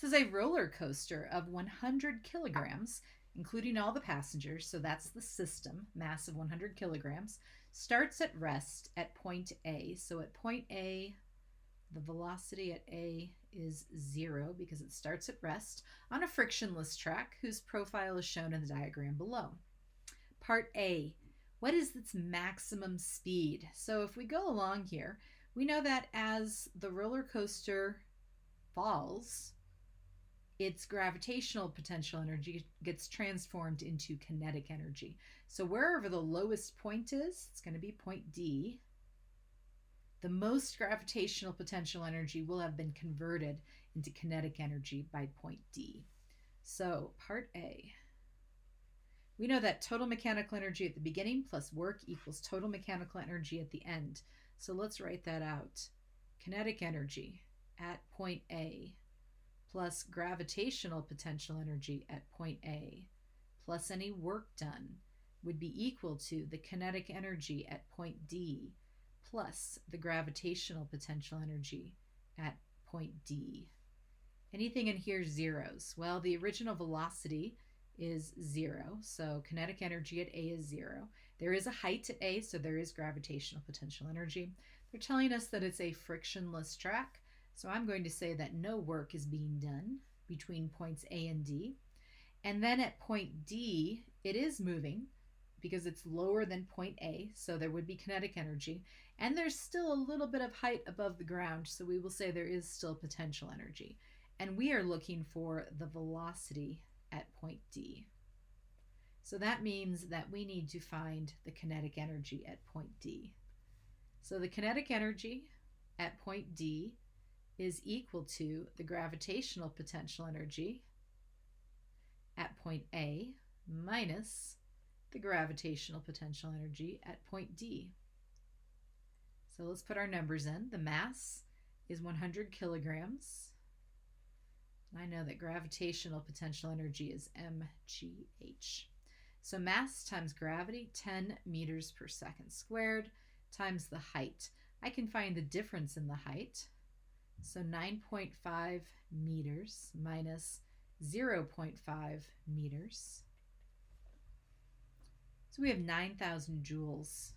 This is a roller coaster of 100 kilograms, including all the passengers, so that's the system, mass of 100 kilograms, starts at rest at point A. So at point A, the velocity at A is 0 because it starts at rest on a frictionless track whose profile is shown in the diagram below. Part A, what is its maximum speed? So if we go along here, we know that as the roller coaster falls, its gravitational potential energy gets transformed into kinetic energy. So wherever the lowest point is, it's going to be point D. The most gravitational potential energy will have been converted into kinetic energy by point D. So part A. We know that total mechanical energy at the beginning plus work equals total mechanical energy at the end. So let's write that out. Kinetic energy at point A plus gravitational potential energy at point A plus any work done would be equal to the kinetic energy at point D plus the gravitational potential energy at point D. Anything in here zeros? Well, the original velocity is 0, so kinetic energy at A is 0. There is a height at A, so there is gravitational potential energy. They're telling us that it's a frictionless track, so I'm going to say that no work is being done between points A and D. And then at point D, it is moving because it's lower than point A, so there would be kinetic energy. And there's still a little bit of height above the ground, so we will say there is still potential energy. And we are looking for the velocity at point D. So that means that we need to find the kinetic energy at point D. So the kinetic energy at point D is equal to the gravitational potential energy at point A minus the gravitational potential energy at point D. So let's put our numbers in. The mass is 100 kilograms. I know that gravitational potential energy is mgh. So mass times gravity, 10 meters per second squared, times the height. I can find the difference in the height. So 9.5 meters minus 0.5 meters. So we have 9,000 joules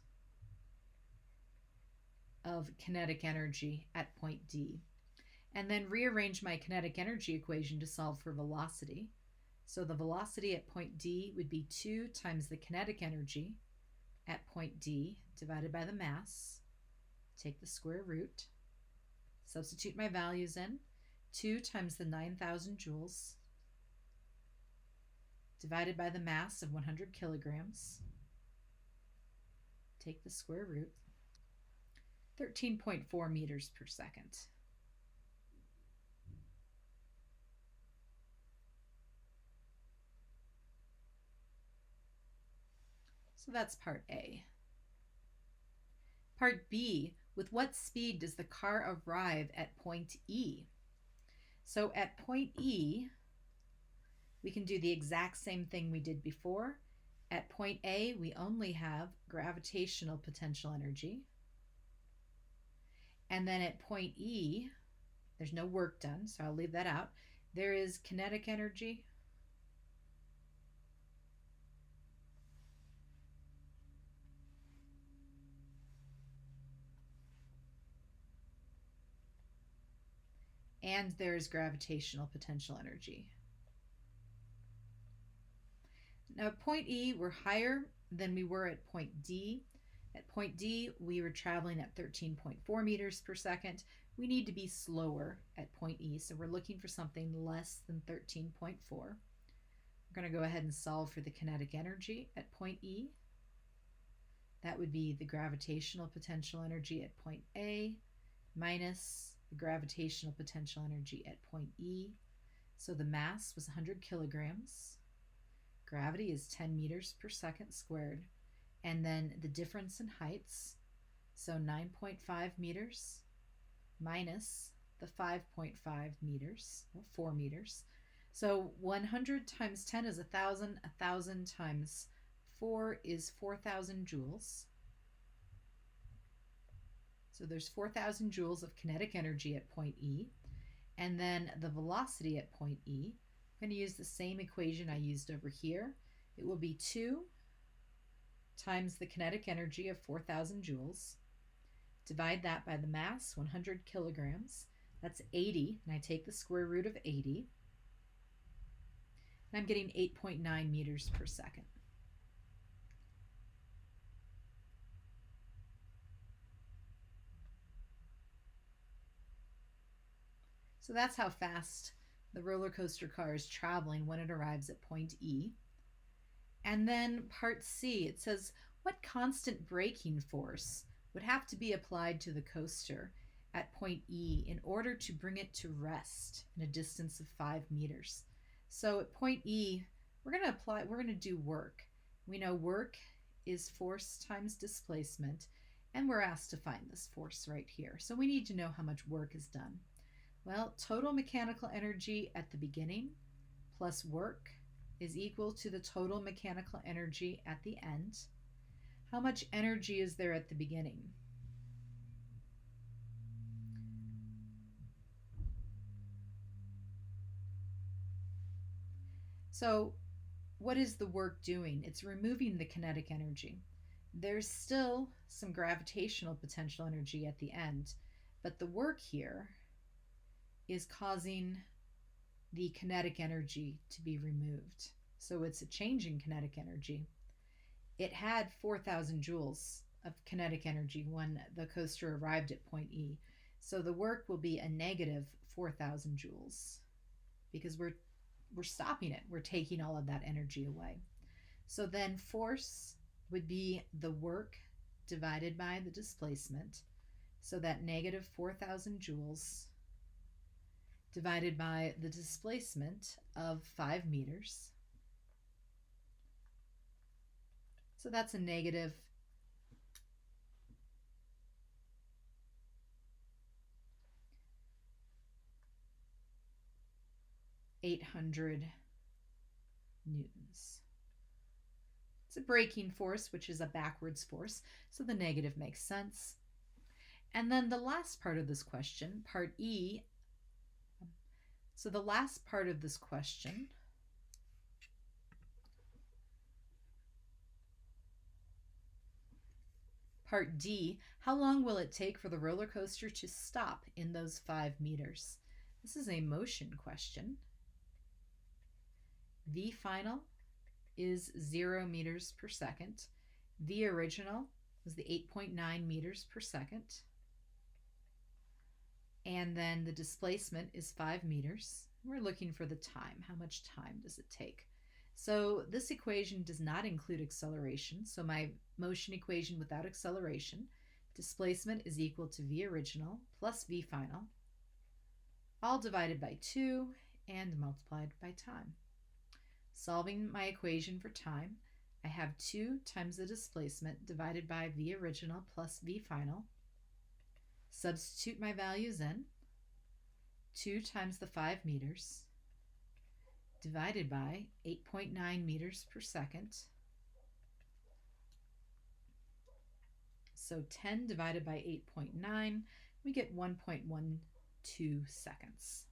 of kinetic energy at point D. And then rearrange my kinetic energy equation to solve for velocity. So the velocity at point D would be 2 times the kinetic energy at point D divided by the mass. Take the square root. Substitute my values in. 2 times the 9,000 joules divided by the mass of 100 kilograms. Take the square root. 13.4 meters per second. So that's part A. Part B, with what speed does the car arrive at point E? So at point E, we can do the exact same thing we did before. At point A, we only have gravitational potential energy. And then at point E, there's no work done, so I'll leave that out. There is kinetic energy. And there's gravitational potential energy. Now at point E, we're higher than we were at point D. At point D, we were traveling at 13.4 meters per second. We need to be slower at point E, so we're looking for something less than 13.4. We're going to go ahead and solve for the kinetic energy at point E. That would be the gravitational potential energy at point A minus the gravitational potential energy at point E. So the mass was 100 kilograms. Gravity is 10 meters per second squared. And then the difference in heights, so 9.5 meters minus the 5.5 meters, or 4 meters. So 100 times 10 is 1,000. 1,000 times 4 is 4,000 joules. So there's 4,000 joules of kinetic energy at point E. And then the velocity at point E, I'm going to use the same equation I used over here. It will be 2 times the kinetic energy of 4,000 joules. Divide that by the mass, 100 kilograms. That's 80, and I take the square root of 80. And I'm getting 8.9 meters per second. So that's how fast the roller coaster car is traveling when it arrives at point E. And then part C, it says, what constant braking force would have to be applied to the coaster at point E in order to bring it to rest in a distance of 5 meters? So at point E, we're going to do work. We know work is force times displacement, and we're asked to find this force right here. So we need to know how much work is done. Well, total mechanical energy at the beginning plus work is equal to the total mechanical energy at the end. How much energy is there at the beginning? So what is the work doing? It's removing the kinetic energy. There's still some gravitational potential energy at the end, but the work here is causing the kinetic energy to be removed. So it's a change in kinetic energy. It had 4,000 joules of kinetic energy when the coaster arrived at point E. So the work will be a negative 4,000 joules because we're stopping it. We're taking all of that energy away. So then force would be the work divided by the displacement. So that negative 4,000 joules divided by the displacement of 5 meters. So that's a negative 800 newtons. It's a braking force, which is a backwards force, so the negative makes sense. And then the last part of this question, part E, so the last part of this question part D, how long will it take for the roller coaster to stop in those 5 meters? This is a motion question. V final is 0 meters per second. V original was the 8.9 meters per second. And then the displacement is 5 meters. We're looking for the time. How much time does it take? So this equation does not include acceleration. So my motion equation without acceleration, displacement is equal to V original plus V final, all divided by 2 and multiplied by time. Solving my equation for time, I have 2 times the displacement divided by V original plus V final. Substitute my values in. 2 times the 5 meters divided by 8.9 meters per second. So 10 divided by 8.9, we get 1.12 seconds.